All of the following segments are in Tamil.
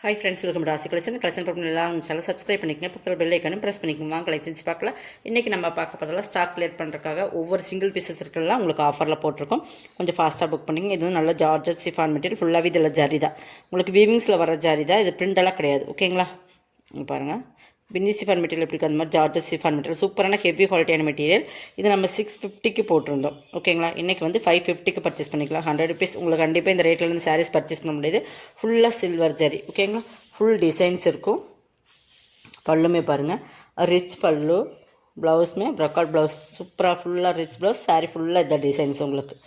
ஹாய் ஃப்ரெண்ட்ஸ், வெல்கம் ராசி கலெக்ஷன் பண்ணி எல்லாம் சேனல் சப்ஸ்கிரைப் பண்ணிக்கங்க. பக்கத்தில் பெல் ஐக்கானும் ப்ரெஸ் பண்ணிக்கோங்க. வாங்க கலெக்ஷன்ஸ் பார்க்கலாம். இன்றைக்கி நம்ம பார்க்க போகிறதெல்லாம் ஸ்டாக் கிளியர் பண்ணுறதுக்காக ஒவ்வொரு சிங்கிள் பீசஸ் இருக்கலாம் உங்களுக்கு ஆஃபரில் போட்டிருக்கோம். கொஞ்சம் ஃபாஸ்ட்டாக புக் பண்ணிங்க. இது வந்து நல்ல ஜார்ஜட் சிஃபான் மெட்டீரியல், ஃபுல்லாகவே இதில் ஜரி தான். உங்களுக்கு வீவிங்ஸில் வர ஜரி தான், இது பிரிண்டெல்லாம் கிடையாது. ஓகேங்களா? பாருங்கள், பின்னி சிஃபான் மெட்டீரியல் எப்படி அந்த மாதிரி ஜார்ஜட் சிஃபான் மெட்டீரியல் சூப்பரான ஹெவி குவாலிட்டியான மெட்டீரியல். இது நம்ம 650க்கு போட்டிருந்தோம். ஓகேங்களா? இன்றைக்கி வந்து 550க்கு பர்ச்சேஸ் பண்ணிக்கலாம். 100 ருபீஸ் உங்களுக்கு கண்டிப்பாக இந்த ரேட்லேருந்து சாரீஸ் பர்ச்சேஸ் பண்ண முடியாது. ஃபுல்லாக சில்வர் ஜரி. ஓகேங்களா? ஃபுல் டிசைன்ஸ் இருக்கும். பல்லுமே பாருங்கள், ரிச் பல்லு, ப்ளவுஸுமே ப்ரொக்காட் ப்ளவுஸ் சூப்பராக ஃபுல்லாக ரிச் ப்ளவுஸ். சாரீ ஃபுல்லாக இந்த டிசைன்ஸ் உங்களுக்கு.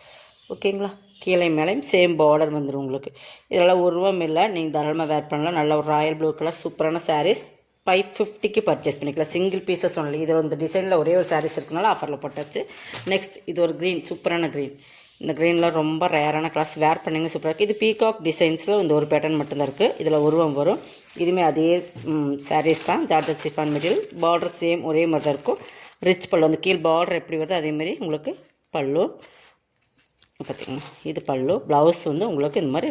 ஓகேங்களா? கீழே மேலேயும் சேம் பார்டர் வந்துடும் உங்களுக்கு. இதெல்லாம் உருவம் இல்லை, நீங்கள் தாராளமாக வேர் பண்ணலாம். நல்ல ஒரு ராயல் ப்ளூ கலர் சூப்பரான சாரீஸ் 550க்கு பர்ச்சேஸ் பண்ணிக்கலாம். Single pieces only. இது இந்த டிசைனில் ஒரே ஒரு சாரீஸ் இருக்குனால ஆஃபரில் போட்டாச்சு. நெக்ஸ்ட் இது ஒரு க்ரீன், சூப்பரான க்ரீன். இந்த க்ரீனில் ரொம்ப ரேரான கிளாஸ், வேர் பண்ணிங்க சூப்பராக இருக்குது. இது பீகாக் டிசைன்ஸில் இந்த ஒரு பேட்டர்ன் மட்டும்தான் இருக்குது. இதில் உருவம் வரும். இதுவுமே அதே சாரீஸ் தான், georgette chiffon material. Border same ஒரே மாதிரி தான் இருக்கும். ரிச் பல்லு, அந்த கீழ் பார்டர் எப்படி வருதோ அதேமாதிரி உங்களுக்கு பல்லு. பார்த்திங்கன்னா இது பல்லு. ப்ளவுஸ் வந்து உங்களுக்கு இந்த மாதிரி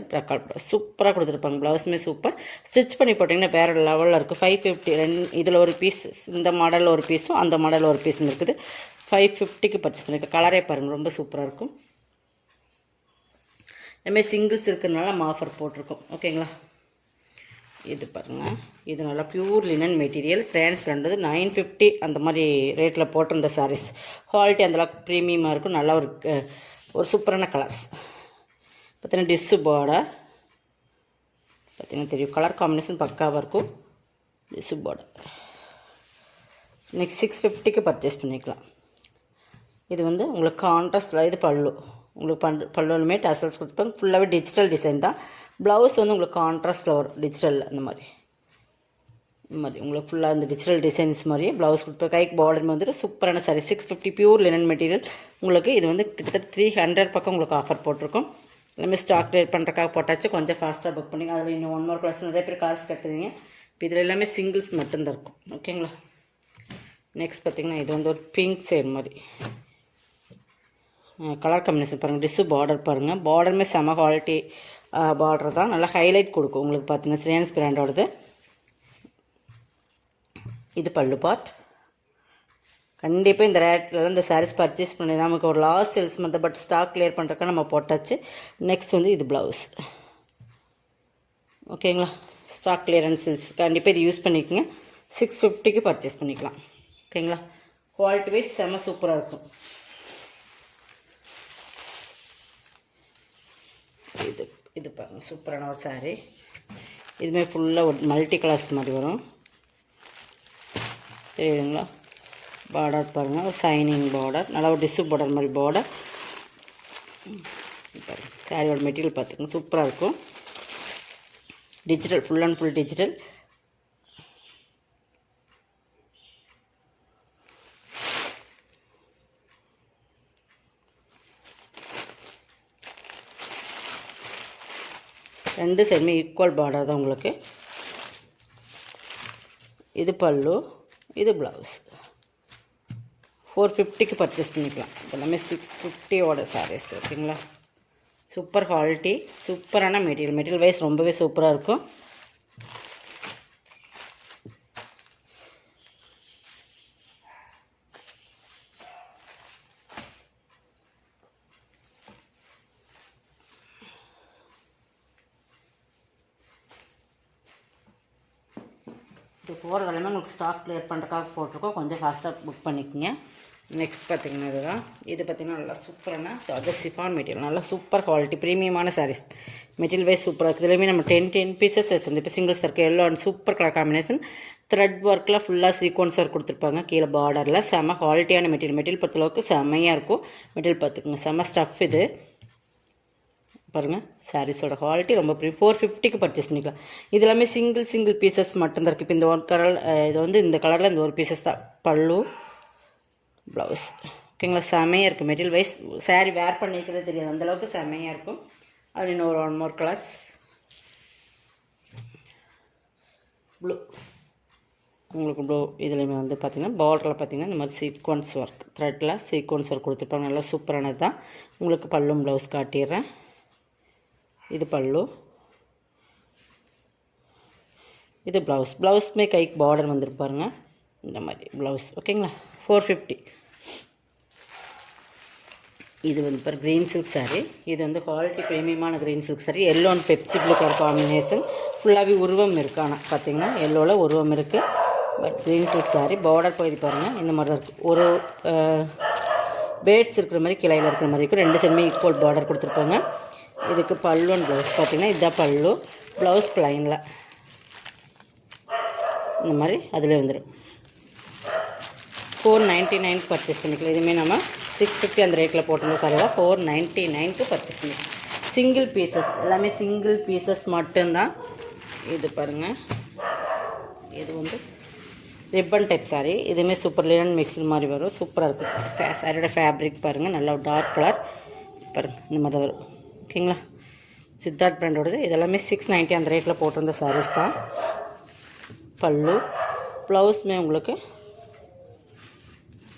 சூப்பராக கொடுத்துருப்பாங்க. ப்ளவுஸுமே சூப்பர். ஸ்டிச் பண்ணி போட்டிங்கன்னா வேறு லெவலில் இருக்குது. 550 இதில் ஒரு பீஸ், இந்த மாடலில் ஒரு பீஸும் அந்த மாடலில் ஒரு பீஸும் இருக்குது. 550க்கு பர்ச்சேஸ் பண்ணியிருக்கேன். கலரே பாருங்கள், ரொம்ப சூப்பராக இருக்கும். இதுமாதிரி சிங்கிள்ஸ் இருக்கிறதுனால நம்ம ஆஃபர் போட்டிருக்கோம். ஓகேங்களா? இது பாருங்கள், இது நல்லா ப்யூர் லினன் மெட்டீரியல். ஸ்ரேன்ஸ் பிராண்டது 950 அந்த மாதிரி ரேட்டில் போட்டிருந்த சாரீஸ். குவாலிட்டி அந்தளவுக்கு ப்ரீமியமாக இருக்கும். நல்லா ஒரு சூப்பரான கலர்ஸ். பார்த்தீங்கன்னா டிஸ்ஸு பார்டர் பார்த்தீங்கன்னா தெரியும். கலர் காம்பினேஷன் பக்காவாக இருக்கும். Tissue border. நெக்ஸ்ட் 650க்கு பர்ச்சேஸ் பண்ணிக்கலாம். இது வந்து உங்களுக்கு கான்ட்ராஸ்டில் இது பல்லு. உங்களுக்கு பல்லுமே டசல்ஸ் கொடுத்துப்பாங்க. ஃபுல்லாகவே டிஜிட்டல் டிசைன் தான். ப்ளவுஸ் வந்து உங்களுக்கு கான்ட்ராஸ்டில் வரும், டிஜிட்டலில் இந்த மாதிரி. இந்த மாதிரி உங்களுக்கு ஃபுல்லாக இந்த டிஜிட்டல் டிசைன்ஸ் மாதிரியே ப்ளவுஸ் கொடுப்பேன். கைக்கு பார்டர் வந்துட்டு சூப்பரான சாரி. 650 pure linen material. உங்களுக்கு இது வந்து கிட்டத்தட்ட 300 பக்கம் உங்களுக்கு ஆஃபர் போட்டிருக்கோம். எல்லாமே ஸ்டாக் கிளியர் பண்ணுறக்காக போட்டாச்சு. கொஞ்சம் ஃபாஸ்ட்டாக புக் பண்ணிங்க. அதில் இன்னும் 1 மோர் கிளாஸ் நிறைய பேர் காசு கட்டுறீங்க. இப்போ இதில் எல்லாமே சிங்கிள்ஸ் மட்டும்தான் இருக்கும். ஓகேங்களா? நெக்ஸ்ட் பார்த்திங்கன்னா இது வந்து ஒரு பிங்க் சைடு மாதிரி கலர் காம்பினேஷன் பாருங்கள். டிஸ்ஸு பார்டர் பாருங்கள். பார்டருமே செம குவாலிட்டி பார்டர் தான். நல்லா ஹைலைட் கொடுக்கும் உங்களுக்கு. பார்த்தீங்கன்னா ஸ்ரேன்ஸ் பிராண்டோடது. இது பல்லு பார்ட். கண்டிப்பாக இந்த ரேட்டில் இந்த சாரீஸ் பர்ச்சேஸ் பண்ணி நமக்கு ஒரு லாஸ்ட் சேல்ஸ் மட்டும், பட் ஸ்டாக் கிளியர் பண்ணுறதுக்கு நம்ம போட்டாச்சு. நெக்ஸ்ட் வந்து இது ப்ளவுஸ். ஓகேங்களா? ஸ்டாக் கிளியரன்ஸ் சேல்ஸ் கண்டிப்பாக இது யூஸ் பண்ணிக்கோங்க. 650க்கு பர்ச்சேஸ் பண்ணிக்கலாம். ஓகேங்களா? குவாலிட்டி வைஸ் செம்ம சூப்பராக இருக்கும். இது பாருங்கள், சூப்பரான ஒரு சாரீ. இதுமாதிரி ஃபுல்லாக ஒரு மல்டி கலர்ஸ் மாதிரி வரும். தெரியுதுங்களா? பார்டர் பாருங்கள், ஒரு சைனிங் பார்டர். நல்லா ஒரு டிஷ்யூ பார்டர் மாதிரி பார்டர். சாரியோட மெட்டீரியல் பார்த்துக்கோங்க, சூப்பராக இருக்கும். Digital, full and full digital. ரெண்டு சைடுமே ஈக்குவல் பார்டர் தான் உங்களுக்கு. இது பல்லு, இது ப்ளவுஸ். 450க்கு பர்ச்சேஸ் பண்ணிக்கலாம். எல்லாமே 650ஓட சாரீஸ். ஓகேங்களா? சூப்பர் குவாலிட்டி, சூப்பரான மெட்டீரியல். மெட்டீரியல் வைஸ் ரொம்பவே சூப்பராக இருக்கும். இது போகிறது எல்லாமே உங்களுக்கு ஸ்டாக் கிளியர் பண்ணுறதுக்காக போட்டிருக்கோம். கொஞ்சம் ஃபாஸ்ட்டாக புக் பண்ணிக்கோங்க. நெக்ஸ்ட் பார்த்திங்கன்னா இதுதான். இது பார்த்திங்கன்னா நல்லா சூப்பரான ஜார்ஜட் சிஃபான் மெட்டீரியல். நல்லா சூப்பர் குவாலிட்டி ப்ரீமியமான சாரீஸ். மெட்டீரியல் வைஸ் சூப்பராக இருக்குது. இதுலேயுமே நம்ம 10 பீசஸ் வச்சுருந்து. இப்போ சிங்கிள்ஸ் இருக்குது. Yellow and super colour combination. Thread ஒர்க்கில் ஃபுல்லாக சீக்வன்ஸ் ஒர்க் கொடுத்துருப்பாங்க. கீழே பார்டரில் செம்ம குவாலிட்டியான மெட்டீரியல். மெட்டீரியல் பொறுத்தளவுக்கு செம்மையாக இருக்கும். மெட்டீரியல் பார்த்துக்குங்க, செம்ம ஸ்டஃப். இது பாருங்கள், சாரீஸோட குவாலிட்டி ரொம்ப ப்ரீமியம். 450க்கு பர்ச்சேஸ் பண்ணிக்கலாம். இது எல்லாமே சிங்கிள் பீசஸ் மட்டும்தான் இருக்குது. இப்போ இந்த ஒரு கலர், இது வந்து இந்த கலரில் இந்த ஒரு பீசஸ் தான். பல்லு, ப்ளவுஸ். ஓகேங்களா? செம்மையாக இருக்குது. மெட்டீரியல் வைஸ் சாரீ வேர் பண்ணிக்கிறது தெரியாது, அந்தளவுக்கு செம்மையாக இருக்கும். அது இன்னும் 1 மோர் கலர்ஸ். ப்ளூ, உங்களுக்கு ப்ளூ. இதுலேயுமே வந்து பார்த்திங்கன்னா பார்டரில் பார்த்திங்கன்னா இந்த மாதிரி சீக்வன்ஸ் ஒர்க், த்ரெட்டில் சீக்வன்ஸ் ஒர்க் கொடுத்துருப்பாங்க. நல்லா சூப்பரானது தான். உங்களுக்கு பல்லும் ப்ளவுஸ் காட்டிடுறேன். இது பல்லு, இது ப்ளவுஸ்மே கைக்கு பார்டர் வந்துருப்பாருங்க இந்த மாதிரி ப்ளவுஸ். ஓகேங்களா, 450. இது வந்து இப்போ க்ரீன் சில்க் சாரீ. இது வந்து குவாலிட்டி ப்ரீமியமான green silk sari. Yellow and Pepsi blue colour combination. ஃபுல்லாகவே உருவம் இருக்குது. ஆனால் பார்த்தீங்கன்னா எல்லோவில் உருவம் இருக்குது. But green silk sari. Border பகுதி பாருங்கள் இந்த மாதிரி தான் இருக்குது. ஒரு பேட்ஸ் இருக்கிற மாதிரி கிளையில் இருக்கிற மாதிரி இருக்கும். 2 சைடுமே ஈக்குவல் பார்டர் கொடுத்துருப்பாங்க. இதுக்கு பல்லு அண்ட் ப்ளவுஸ் பார்த்தீங்கன்னா இதுதான் பல்லு. ப்ளவுஸ் ப்ளைனில் இந்த மாதிரி அதில் வந்துடும். 499 பர்ச்சேஸ் பண்ணிக்கலாம். இதுவுமே நம்ம 650 அந்த ரேட்டில் போட்டிருந்த சாரி தான் 499 பர்ச்சேஸ் பண்ணிக்கலாம். சிங்கிள் பீசஸ், எல்லாமே சிங்கிள் பீசஸ் மட்டும்தான். இது பாருங்கள், இது வந்து ரிப்பன் டைப் சாரீ. இதுவுமே சூப்பர் லினன் மிக்ஸ்டு மாதிரி வரும். சூப்பராக இருக்கும். சாரியோட ஃபேப்ரிக் பாருங்கள், நல்லா டார்க் கலர் பாருங்கள் இந்த மாதிரி தான் வரும். ஓகேங்களா, சித்தார்த் பிராண்டோடது. இதெல்லாமே 690 அந்த ரேட்டில் போட்டிருந்த சாரீஸ் தான். பல்லு ப்ளவுஸ்மே உங்களுக்கு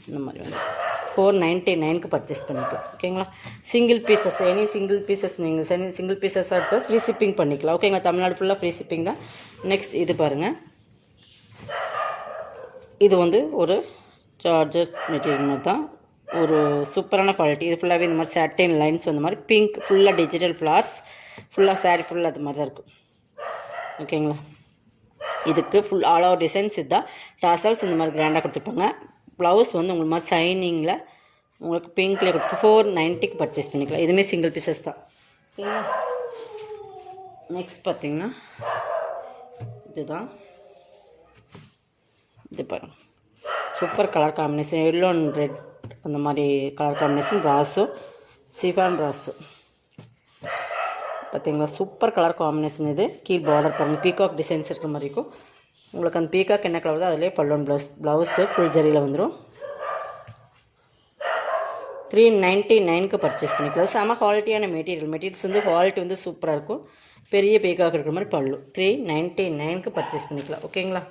இந்த மாதிரி வந்து 499 பர்ச்சேஸ் பண்ணிக்கலாம். ஓகேங்களா, single pieces, any single pieces நீங்கள் சிங்கிள் பீசஸ் எடுத்து ஃப்ரீ ஷிப்பிங் பண்ணிக்கலாம். ஓகேங்களா, தமிழ்நாடு ஃபுல்லாக ஃப்ரீ ஷிப்பிங் தான். நெக்ஸ்ட் இது பாருங்கள், இது வந்து ஒரு சார்ஜஸ் மெட்டீரியல் மாதிரி தான். ஒரு சூப்பரான குவாலிட்டி. இது ஃபுல்லாகவே இந்த மாதிரி சாட்டின் லைன்ஸ் அந்த மாதிரி பிங்க் ஃபுல்லாக டிஜிட்டல் ஃப்ளார்ஸ் ஃபுல்லாக சாரீ ஃபுல்லாக அது மாதிரி தான் இருக்கும். ஓகேங்களா, இதுக்கு ஃபுல் ஆல் ஓவர் டிசைன்ஸ் இதுதான். டாசல்ஸ் இந்த மாதிரி கிராண்டாக கொடுத்துருப்பாங்க. ப்ளவுஸ் வந்து உங்களுக்கு மாதிரி ஷைனிங்கில் உங்களுக்கு பிங்க்லேயே கொடுத்து 490 பர்ச்சேஸ் பண்ணிக்கலாம். இதுவுமே சிங்கிள் பீசஸ் தான். ஓகேங்களா, நெக்ஸ்ட் பார்த்தீங்கன்னா இதுதான். இது பாருங்கள், super colour combination. Yellow and red அந்த மாதிரி கலர் காம்பினேஷன். ப்ராஸோ சிஃபான் ப்ராஸோ பார்த்தீங்களா, சூப்பர் கலர் காம்பினேஷன். இது கீழ் பார்டர் பாருங்கள், பீகாக் டிசைன்ஸ் இருக்கிற மாதிரி இருக்கும். உங்களுக்கு அந்த பீகாக் என்ன கலர் தான் அதிலே பல்லுவன் ப்ளவுஸு ஃபுல் ஜரியில் வந்துடும். 399 பர்ச்சேஸ் பண்ணிக்கலாம். செம குவாலிட்டியான மெட்டீரியல்ஸ் வந்து குவாலிட்டி வந்து சூப்பராக இருக்கும். பெரிய பீகாக் இருக்கிற மாதிரி பல்லு. 399 பர்ச்சேஸ் பண்ணிக்கலாம். ஓகேங்களா,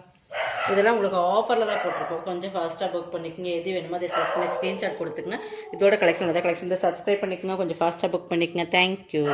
இதெல்லாம் உங்களுக்கு ஆஃபரில் தான் போட்டிருக்கோம். கொஞ்சம் ஃபாஸ்ட்டாக புக் பண்ணிக்கோங்க. எது வேணுமோ அதை செலக்ட் பண்ணி ஸ்க்ரீன்ஷாட் கொடுத்துக்குங்க. இதோட கலெக்ஷன் சப்ஸ்கிரைப் பண்ணிக்கோங்க. கொஞ்சம் ஃபாஸ்ட்டாக புக் பண்ணிக்கோங்க. தேங்க்யூ.